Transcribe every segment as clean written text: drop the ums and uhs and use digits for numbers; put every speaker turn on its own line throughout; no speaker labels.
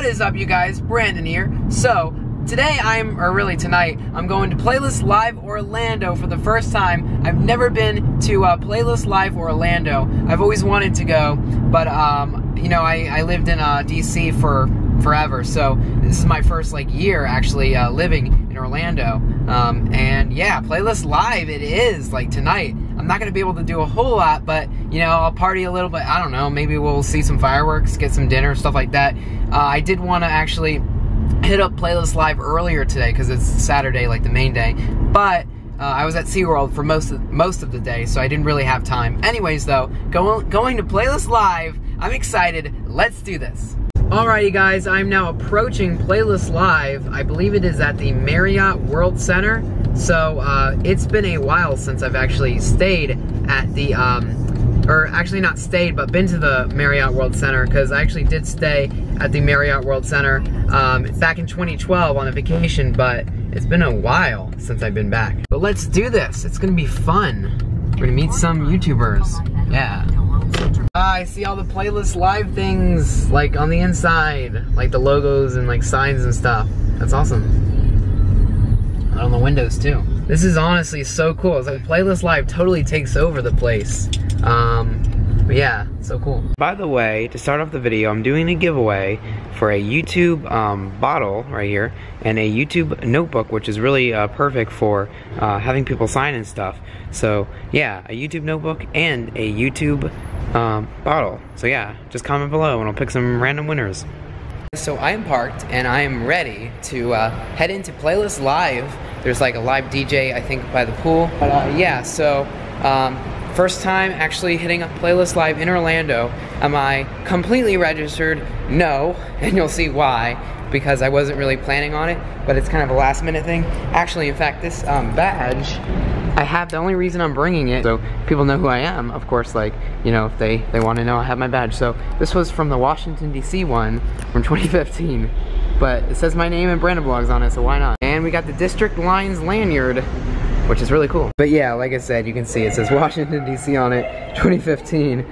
is up, you guys? Brandon here. So, today tonight, I'm going to Playlist Live Orlando for the first time. I've never been to Playlist Live Orlando. I've always wanted to go, but you know, I lived in DC for forever, so this is my first year actually living in Orlando. And yeah, Playlist Live it is tonight. I'm not gonna be able to do a whole lot, but you know, I'll party a little bit. I don't know, maybe we'll see some fireworks, get some dinner, stuff like that. I did want to actually hit up Playlist Live earlier today because it's Saturday, the main day, but I was at SeaWorld for most of the day, so I didn't really have time. Anyways though, going to Playlist Live, I'm excited. Let's do this. Alrighty guys, I'm now approaching Playlist Live. I believe it is at the Marriott World Center. So it's been a while since I've actually stayed at the, or actually not stayed, but been to the Marriott World Center, because I actually did stay at the Marriott World Center back in 2012 on a vacation, but it's been a while since I've been back. But let's do this. It's gonna be fun. We're gonna meet some YouTubers. Yeah. I see all the Playlist Live things, on the inside, the logos and signs and stuff. That's awesome. And on the windows too. This is honestly so cool. It's Playlist Live totally takes over the place. But yeah, so cool. By the way, to start off the video, I'm doing a giveaway for a YouTube bottle right here and a YouTube notebook, which is really perfect for having people sign and stuff. So yeah, a YouTube notebook and a YouTube bottle. So yeah, just comment below and I'll pick some random winners. So I am parked and I am ready to head into Playlist Live. There's a live DJ, I think, by the pool. But yeah, so first time actually hitting up Playlist Live in Orlando. Am I completely registered? No, and you'll see why, because I wasn't really planning on it, but it's kind of a last minute thing. Actually, in fact, this badge, I have, the only reason I'm bringing it, so people know who I am, of course, you know, if they want to know I have my badge. So this was from the Washington, D.C. one from 2015, but it says my name and BrandonBlogs on it, so why not? And we got the District Lines lanyard, which is really cool. But yeah, like I said, you can see it says Washington, D.C. on it, 2015,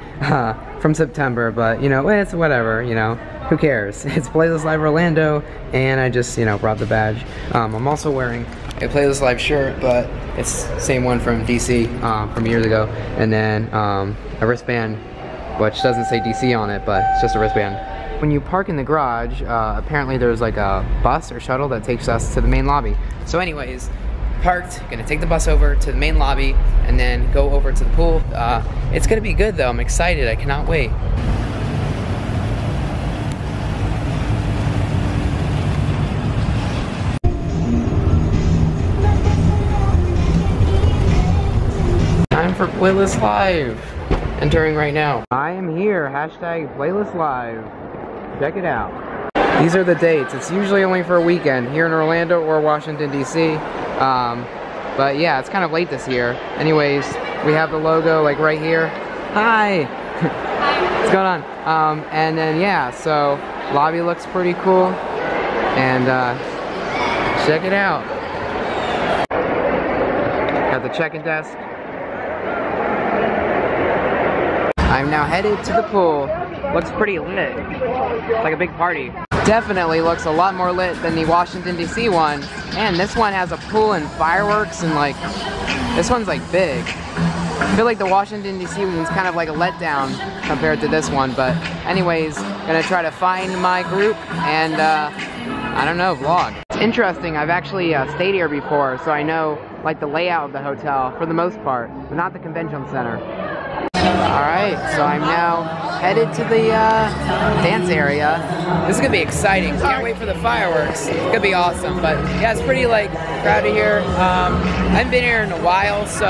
from September, but you know, it's whatever, you know, who cares? It's Playlist Live Orlando, and I just, you know, brought the badge. I'm also wearing a Playlist Live shirt, but it's the same one from DC from years ago, and then a wristband, which doesn't say DC on it, but it's just a wristband. When you park in the garage, apparently there's a bus or shuttle that takes us to the main lobby. So anyways, parked, gonna take the bus over to the main lobby and then go over to the pool. It's gonna be good though, I'm excited, I cannot wait. Time for Playlist Live. Entering right now. I am here, hashtag Playlist Live. Check it out. These are the dates. It's usually only for a weekend here in Orlando or Washington, D.C. But yeah, it's kind of late this year. Anyways, we have the logo right here. Hi! What's going on? And then yeah, so lobby looks pretty cool. And check it out. Got the check-in desk. I'm now headed to the pool. Looks pretty lit. It's like a big party. Definitely looks a lot more lit than the Washington, D.C. one. And this one has a pool and fireworks and this one's big. I feel like the Washington, D.C. one's kind of a letdown compared to this one. But anyways, gonna try to find my group and, I don't know, vlog. It's interesting, I've actually stayed here before, so I know the layout of the hotel for the most part, but not the convention center. Alright, so I'm now headed to the dance area. This is gonna be exciting. Can't wait for the fireworks. It's gonna be awesome. But yeah, it's pretty crowded here. I haven't been here in a while, so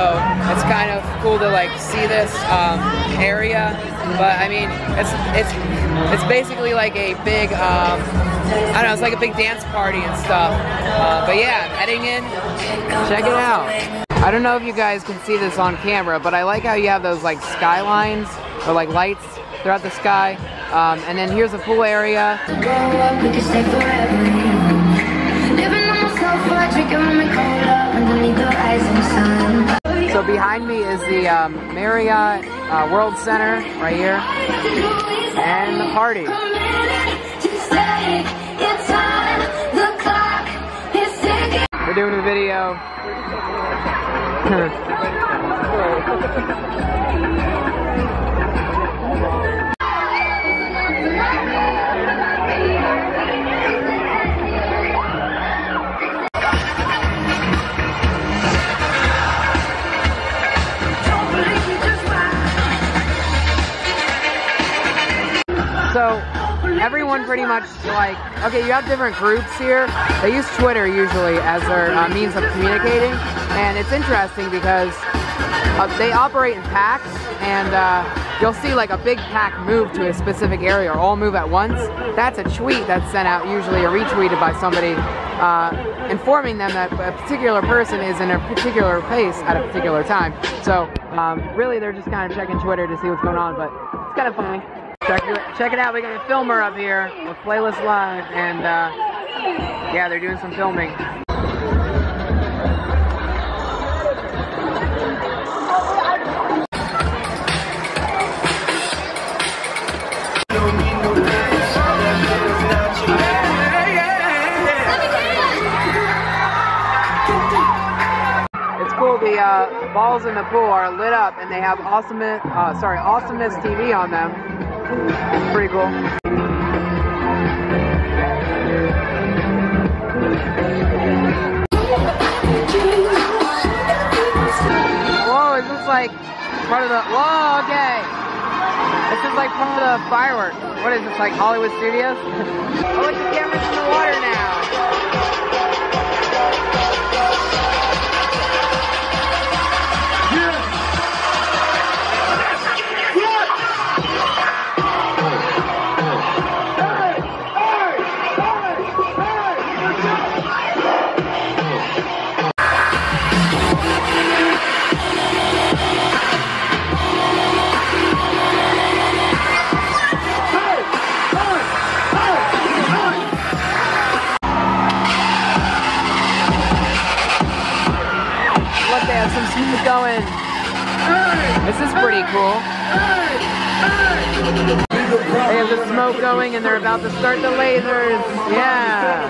it's kind of cool to see this area. But I mean, it's basically a big I don't know, it's like a big dance party and stuff. But yeah, I'm heading in. Check it out. I don't know if you guys can see this on camera, but I like how you have those skylines or lights throughout the sky. And then here's a pool area. So behind me is the Marriott World Center right here, and the party. We're doing a video. So everyone pretty much, like, okay, you have different groups here. They use Twitter usually as their means of communicating, and it's interesting because they operate in packs, and you'll see like a big pack move to a specific area or all move at once. That's a tweet that's sent out, usually or retweeted by somebody, informing them that a particular person is in a particular place at a particular time. So really they're just kind of checking Twitter to see what's going on, but it's kind of funny. Check it out, we got a filmer up here with Playlist Live, and yeah, they're doing some filming. It's cool, the balls in the pool are lit up and they have Awesomest TV on them. It's pretty cool. Whoa, is this like part of the, whoa, okay. This is like part of the fireworks. What is this, like Hollywood Studios? Oh, look, the camera's in the water now. They have some smoke going. This is pretty cool. They have the smoke going and they're about to start the lasers. Yeah.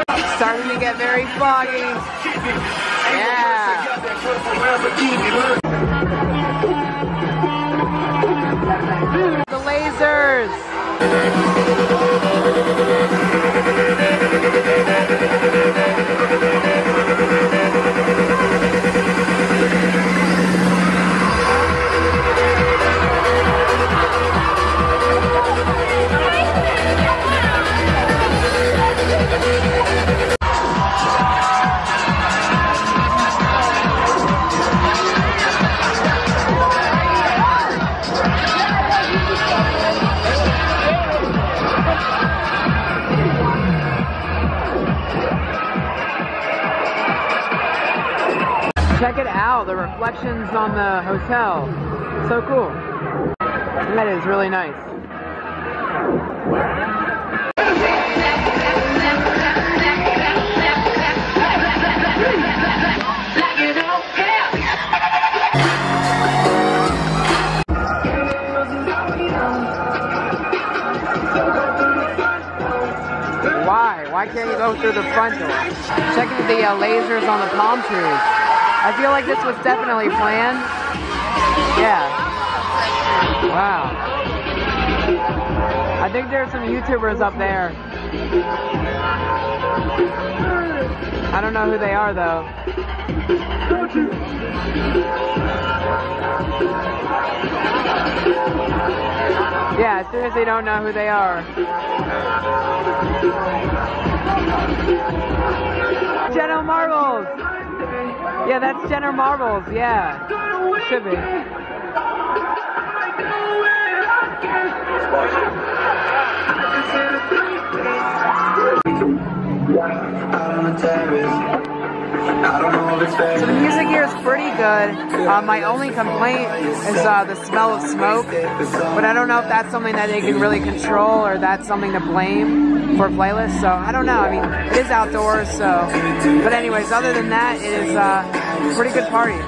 It's starting to get very foggy. Yeah. The lasers. Check it out, the reflections on the hotel. So cool. That is really nice. Why can't you go through the front door? Checking the lasers on the palm trees. I feel like this was definitely planned. Yeah. Wow. I think there's some YouTubers up there. I don't know who they are though. Yeah, seriously don't know who they are. Jenna Marbles! Yeah, that's Jenna Marbles, yeah. Should be. So the music here is pretty good. My only complaint is the smell of smoke, but I don't know if that's something that they can really control or that's something to blame for playlists, so I don't know. I mean, it is outdoors, so. But anyways, other than that, it is a pretty good party.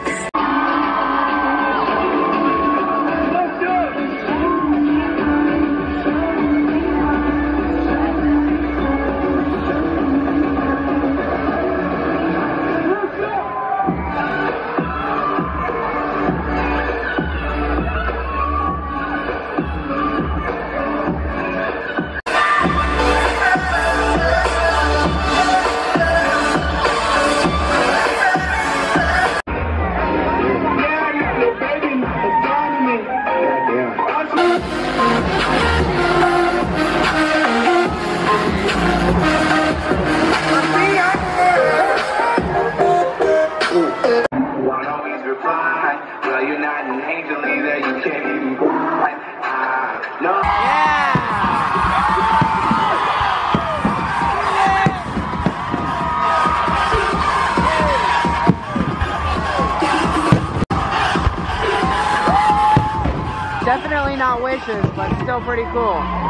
that you can't even no.
Definitely not wishes, but still pretty cool.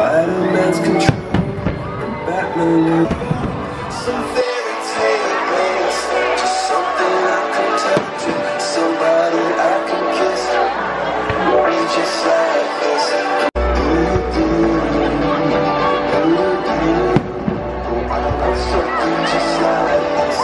Spider-Man's control, Batman. Some fairy tale, just something I can touch, somebody I can kiss. Just like this. Something just like this.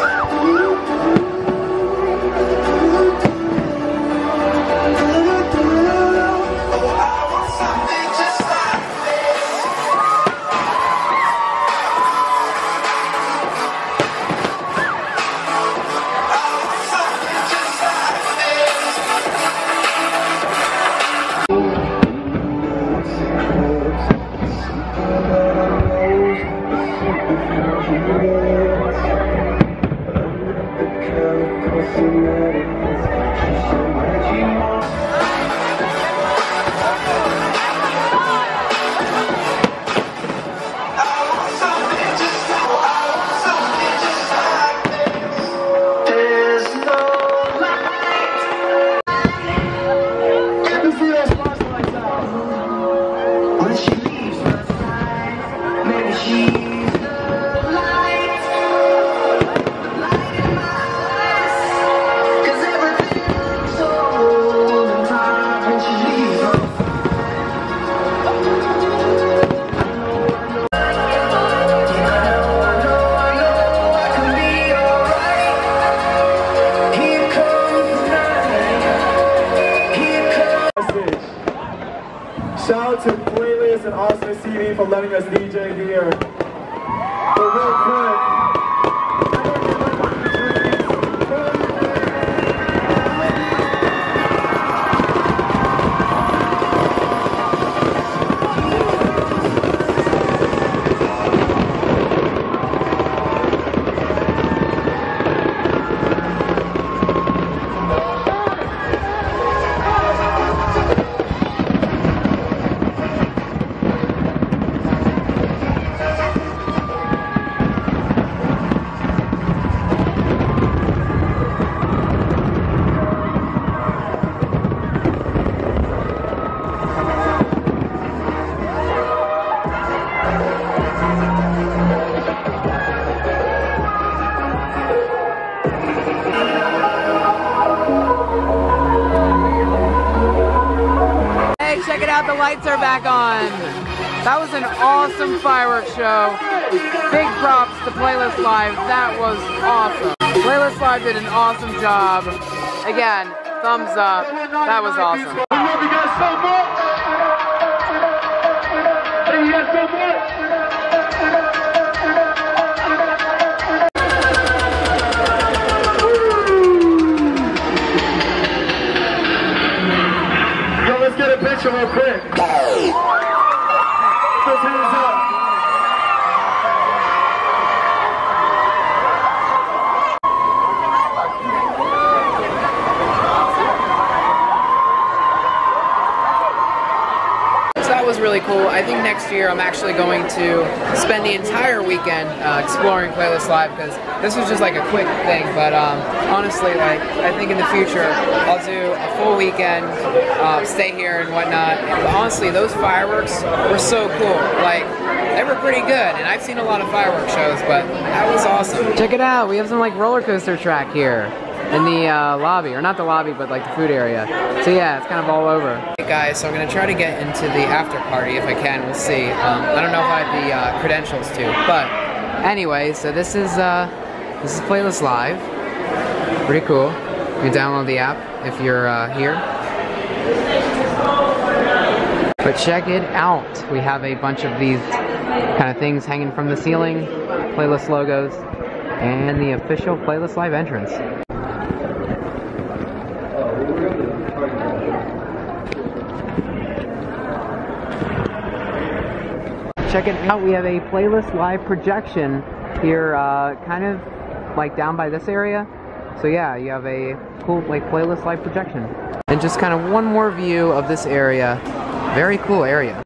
Shout out to Playlist and Austin CD for letting us DJ here. But real quick,
check it out, the lights are back on. That was an awesome fireworks show. Big props to Playlist Live, that was awesome. Playlist Live did an awesome job. Again, thumbs up, that was awesome.
I love you guys so much. Thank you guys so much. Let's get a picture real quick. Those hands up.
So that was really cool. I think next year I'm actually going to spend the entire weekend exploring Playlist Live, because this was just like a quick thing, but honestly, like, I think in the future I'll do a full weekend, stay here and whatnot. But honestly, those fireworks were so cool. Like, they were pretty good, and I've seen a lot of fireworks shows, but that was awesome. Check it out, we have some like roller coaster track here in the lobby, or not the lobby, but like the food area. So yeah, it's kind of all over. Hey guys, so I'm gonna try to get into the after party if I can. We'll see. I don't know if I have the credentials to, but anyway, so this is Playlist Live. Pretty cool. You can download the app if you're here. But check it out. We have a bunch of these kind of things hanging from the ceiling, Playlist logos, and the official Playlist Live entrance. Check it out, we have a Playlist Live projection here, kind of like down by this area. So yeah, you have a cool like Playlist Live projection. And just kind of one more view of this area. Very cool area.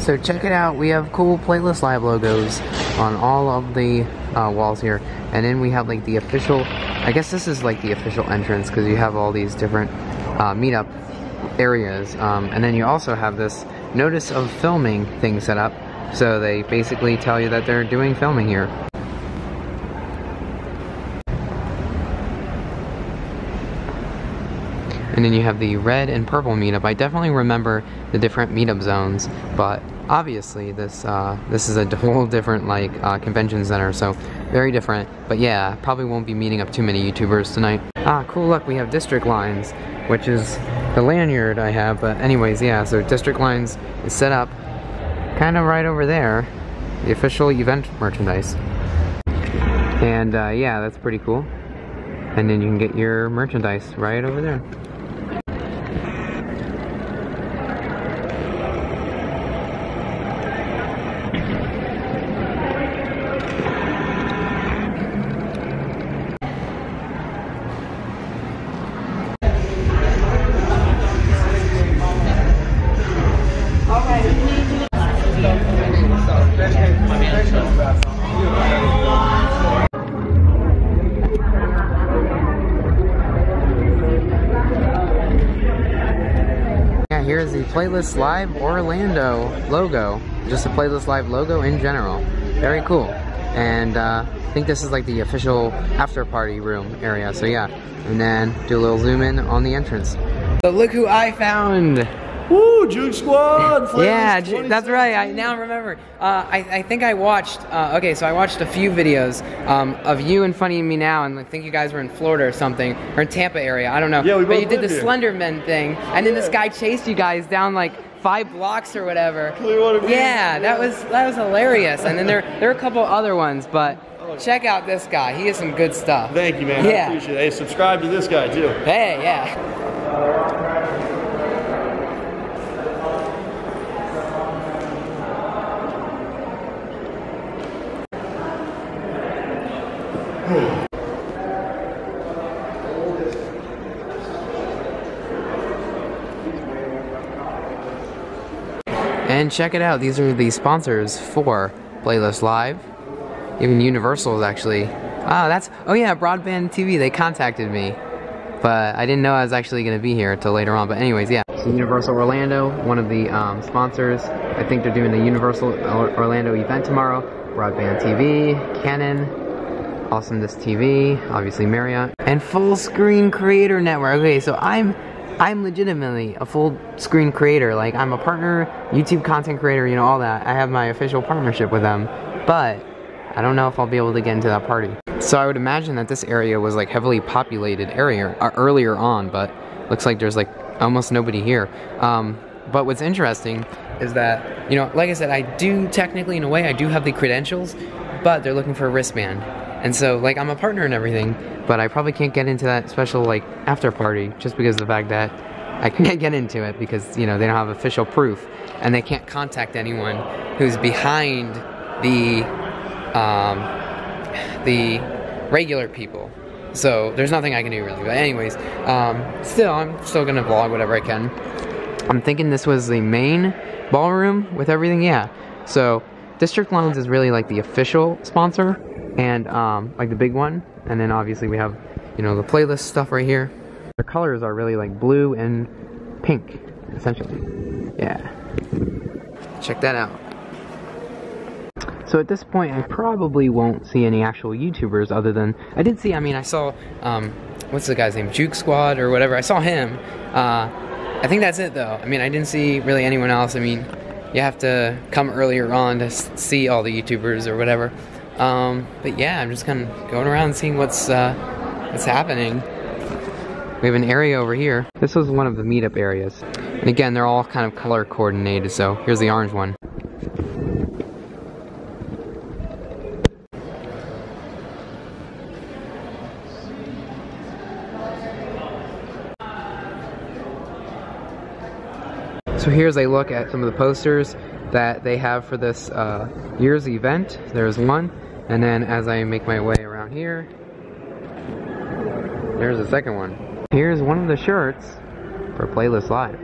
So check it out, we have cool Playlist Live logos on all of the walls here. And then we have like the official, I guess this is like the official entrance because you have all these different meetup areas. And then you also have this notice of filming thing set up. So they basically tell you that they're doing filming here. And then you have the red and purple meetup. I definitely remember the different meetup zones, but obviously this is a whole different like convention center, so very different. But yeah, probably won't be meeting up too many YouTubers tonight. Cool, look, we have district lines, which is the lanyard I have. But anyways, yeah, so district lines is set up kind of right over there, the official event merchandise. And yeah, that's pretty cool. And then you can get your merchandise right over there. Here's the Playlist Live Orlando logo. Just the Playlist Live logo in general. Very cool. And I think this is like the official after party room area. So yeah, and then do a little zoom in on the entrance. So look who I found!
Woo, Juke Squad!
Yeah, that's right, I now remember. I think I watched, okay, so I watched a few videos of you and Funny and Me Now, and I think you guys were in Florida or something, or in Tampa area, I don't know.
Yeah, we both
But you did the
lived here.
Slender Men thing, and then this guy chased you guys down like 5 blocks or whatever. Yeah, that was hilarious. And then there are a couple other ones, but check out this guy. He has some good stuff.
Thank you, man.
Yeah.
I appreciate it. Hey, subscribe to this guy, too.
Hey, yeah. And check it out, these are the sponsors for Playlist Live. Even Universal is actually, oh yeah, Broadband TV, they contacted me. But I didn't know I was actually going to be here until later on, but anyways, yeah. So Universal Orlando, one of the sponsors. I think they're doing the Universal Orlando event tomorrow. Broadband TV, Canon, Awesomeness TV, obviously Marriott, and Full Screen Creator Network. Okay, so I'm legitimately a full screen creator. Like, I'm a partner, YouTube content creator, you know, all that. I have my official partnership with them, but I don't know if I'll be able to get into that party. So I would imagine that this area was like heavily populated area earlier on, but looks like there's like almost nobody here. But what's interesting is that, you know, like I said, I do technically, in a way, I do have the credentials, but they're looking for a wristband. And so, like, I'm a partner and everything, but I probably can't get into that special, like, after party just because of the fact that I can't get into it because, you know, they don't have official proof and they can't contact anyone who's behind the regular people. So there's nothing I can do really. But anyways, I'm still gonna vlog whatever I can. I'm thinking this was the main ballroom with everything, yeah. So District Lounge is really like the official sponsor and like the big one. And then obviously we have, you know, the playlist stuff right here. The colors are really like blue and pink, essentially. Yeah. Check that out. So at this point, I probably won't see any actual YouTubers other than, I saw, what's the guy's name? Juke Squad or whatever. I saw him. I think that's it though. I mean, I didn't see really anyone else. I mean, you have to come earlier on to see all the YouTubers or whatever. But yeah, I'm just kind of going around seeing what's happening. We have an area over here. This was one of the meetup areas. And again, they're all kind of color coordinated, so here's the orange one. So here's a look at some of the posters that they have for this year's event. There's one, and then as I make my way around here, there's the second one. Here's one of the shirts for Playlist Live.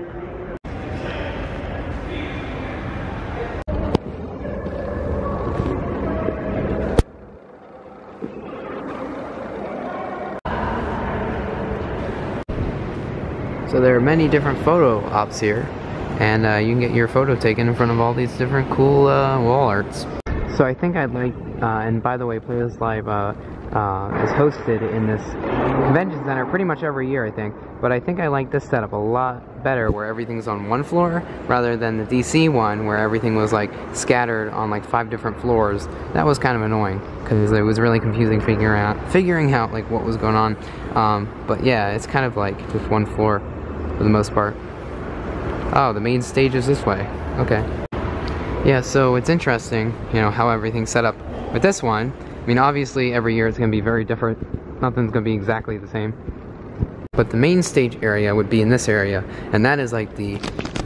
So there are many different photo ops here, and you can get your photo taken in front of all these different cool wall arts. So I think I'd like, and by the way, Playlist Live is hosted in this convention center pretty much every year, I think. But I think I like this setup a lot better, where everything's on one floor rather than the DC one where everything was like scattered on like 5 different floors. That was kind of annoying because it was really confusing figuring out like what was going on. But yeah, it's kind of like just one floor for the most part. Oh, the main stage is this way. Okay. Yeah, so it's interesting, you know, how everything's set up with this one. I mean, obviously every year it's going to be very different. Nothing's going to be exactly the same. But the main stage area would be in this area, and that is like the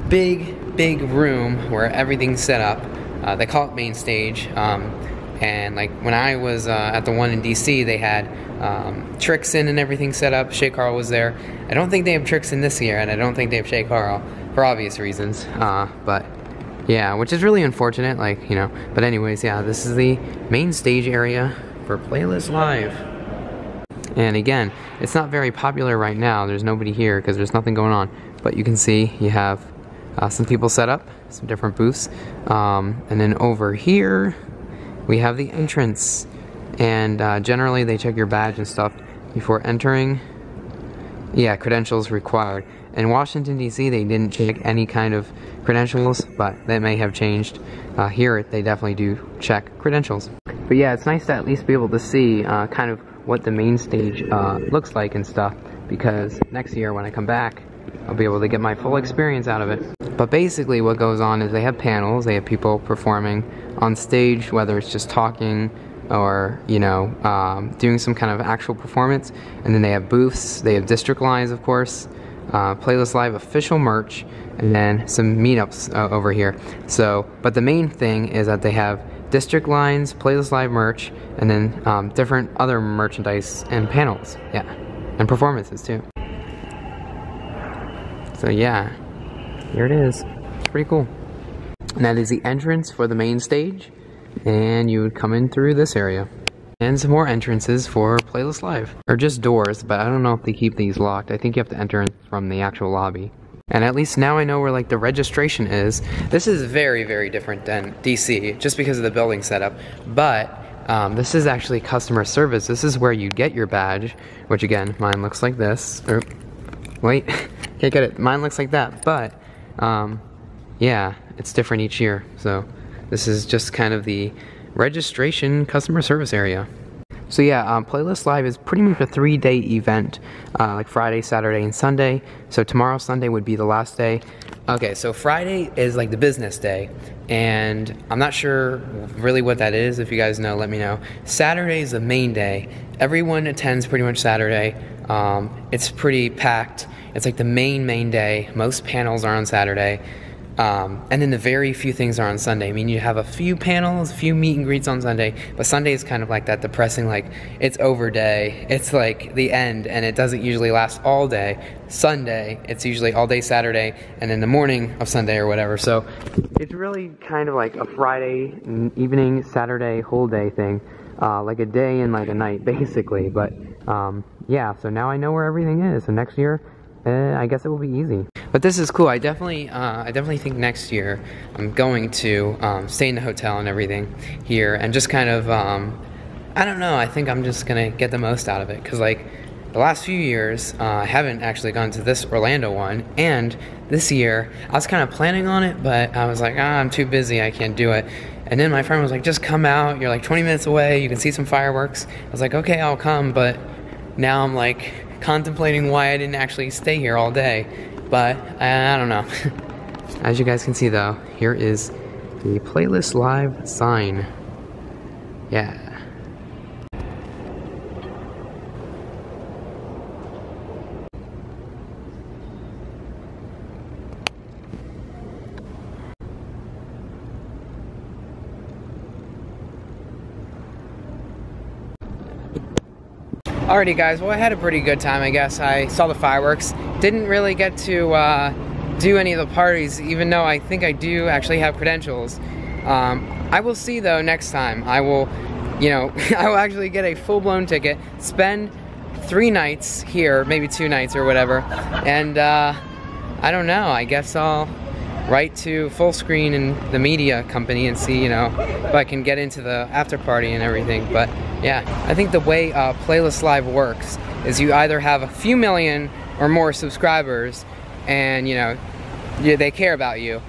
big room where everything's set up. They call it main stage. And like when I was at the one in DC, they had tricks in and everything set up. Shay Carl was there. I don't think they have tricks in this year, and I don't think they have Shay Carl for obvious reasons. But yeah, which is really unfortunate, like, you know. But anyways, yeah, this is the main stage area for Playlist Live. And again, it's not very popular right now. There's nobody here because there's nothing going on. But you can see you have some people set up, some different booths. And then over here, we have the entrance. And generally, they check your badge and stuff before entering. Yeah, credentials required. In Washington, D.C., they didn't check any kind of credentials, but that may have changed. Here, they definitely do check credentials. But yeah, it's nice to at least be able to see kind of what the main stage looks like and stuff, because next year when I come back, I'll be able to get my full experience out of it. But basically what goes on is they have panels, they have people performing on stage, whether it's just talking or, you know, doing some kind of actual performance. And then they have booths, they have district lines, of course, Playlist Live official merch, and then some meetups over here. So, but the main thing is that they have district lines, Playlist Live merch, and then different other merchandise and panels, yeah, and performances too. So yeah, here it is. It's pretty cool. And that is the entrance for the main stage, and you would come in through this area. And some more entrances for Playlist Live, or just doors, but I don't know if they keep these locked. I think you have to enter from the actual lobby. And at least now I know where like the registration is. This is very, very different than DC, just because of the building setup. But this is actually customer service. This is where you get your badge, which again, mine looks like this. Or, wait, can't get it. Mine looks like that, but yeah, it's different each year. So this is just kind of the registration customer service area. So yeah, Playlist Live is pretty much a 3-day event, like Friday, Saturday, and Sunday. So tomorrow, Sunday, would be the last day. Okay, so Friday is like the business day, and I'm not sure really what that is. If you guys know, let me know. Saturday is the main day. Everyone attends pretty much Saturday. It's pretty packed. It's like the main day. Most panels are on Saturday. And then the very few things are on Sunday. I mean, you have a few panels, a few meet and greets on Sunday, but Sunday is kind of like that depressing, like, it's over day. It's like the end, and it doesn't usually last all day. Sunday, it's usually all day Saturday, and then the morning of Sunday or whatever. So it's really kind of like a Friday evening, Saturday, whole day thing. Like a day and like a night, basically. But yeah, so now I know where everything is. So next year, I guess it will be easy. But this is cool. I definitely think next year I'm going to stay in the hotel and everything here, and just kind of I don't know. I think I'm just gonna get the most out of it, because like the last few years I haven't actually gone to this Orlando one, and this year I was kind of planning on it, but I was like, I'm too busy, I can't do it. And then my friend was like, just come out. You're like 20 minutes away. You can see some fireworks. I was like, okay, I'll come. But now I'm like contemplating why I didn't actually stay here all day. But I don't know. As you guys can see though, here is the Playlist Live sign. Yeah. Alrighty guys, well I had a pretty good time, I guess. I saw the fireworks. Didn't really get to do any of the parties, even though I think I do actually have credentials. I will see though next time. I will, you know, I will actually get a full-blown ticket, spend 3 nights here, maybe 2 nights or whatever, and I don't know, I guess I'll write to Full Screen and the media company and see, you know, if I can get into the after party and everything. But yeah, I think the way Playlist Live works is you either have a few million or more subscribers and, you know, they care about you,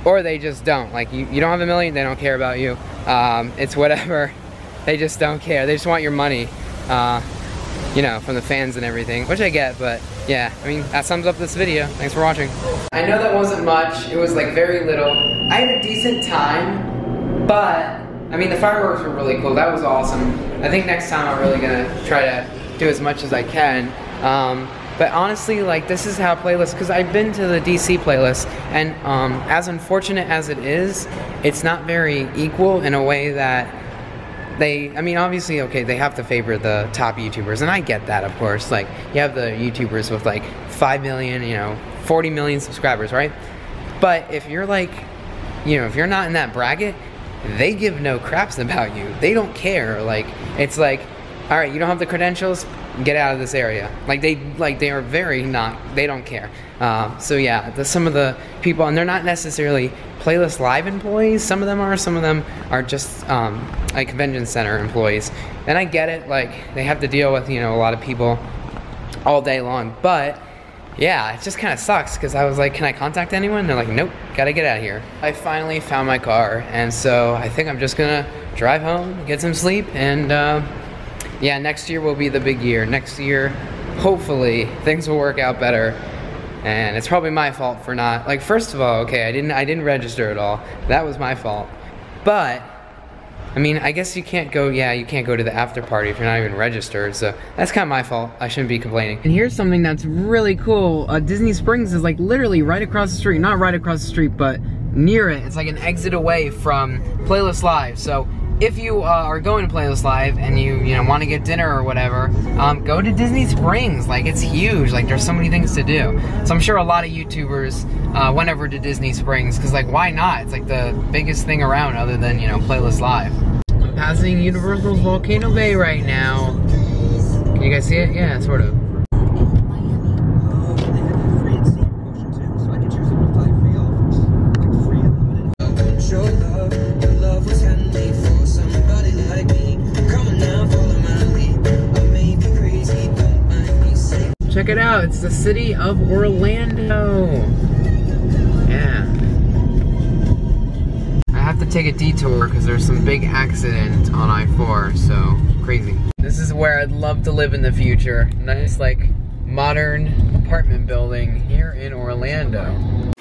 or they just don't. Like, you don't have a million, they don't care about you. It's whatever, they just don't care. They just want your money, you know, from the fans and everything, which I get, but yeah, I mean, that sums up this video. Thanks for watching. I know that wasn't much, it was like very little. I had a decent time, but, I mean, the fireworks were really cool, that was awesome. I think next time I'm really gonna try to do as much as I can. But honestly, like, this is how Playlist, because I've been to the DC Playlist, and as unfortunate as it is, it's not very equal in a way that I mean, obviously, okay, they have to favor the top YouTubers, and I get that, of course. Like, you have the YouTubers with like 5 million, you know, 40 million subscribers, right? But if you're like, you know, if you're not in that bracket, they give no craps about you. They don't care. Like, it's like, all right, you don't have the credentials, get out of this area. Like, they are very not, they don't care. So yeah, some of the people, and they're not necessarily Playlist Live employees, some of them are just like convention center employees. And I get it, like, they have to deal with, you know, a lot of people all day long, but yeah, it just kind of sucks, because I was like, can I contact anyone? And they're like, nope, gotta get out of here. I finally found my car, and so I think I'm just gonna drive home, get some sleep, and yeah, next year will be the big year. Next year, hopefully, things will work out better. And it's probably my fault for not, like, first of all, okay, I didn't register at all. That was my fault. But I mean, I guess you can't go, yeah, you can't go to the after party if you're not even registered, so that's kind of my fault. I shouldn't be complaining. And here's something that's really cool. Disney Springs is like literally right across the street. Not right across the street, but near it. It's like an exit away from Playlist Live. So if you are going to Playlist Live and you know, want to get dinner or whatever, go to Disney Springs. Like, it's huge. Like, there's so many things to do. So I'm sure a lot of YouTubers went over to Disney Springs, because, like, why not? It's like the biggest thing around other than, you know, Playlist Live. I'm passing Universal's Volcano Bay right now. Can you guys see it? Yeah, sort of. Check it out, it's the city of Orlando. Yeah. I have to take a detour because there's some big accident on I-4, so crazy. This is where I'd love to live in the future. Nice, like, modern apartment building here in Orlando.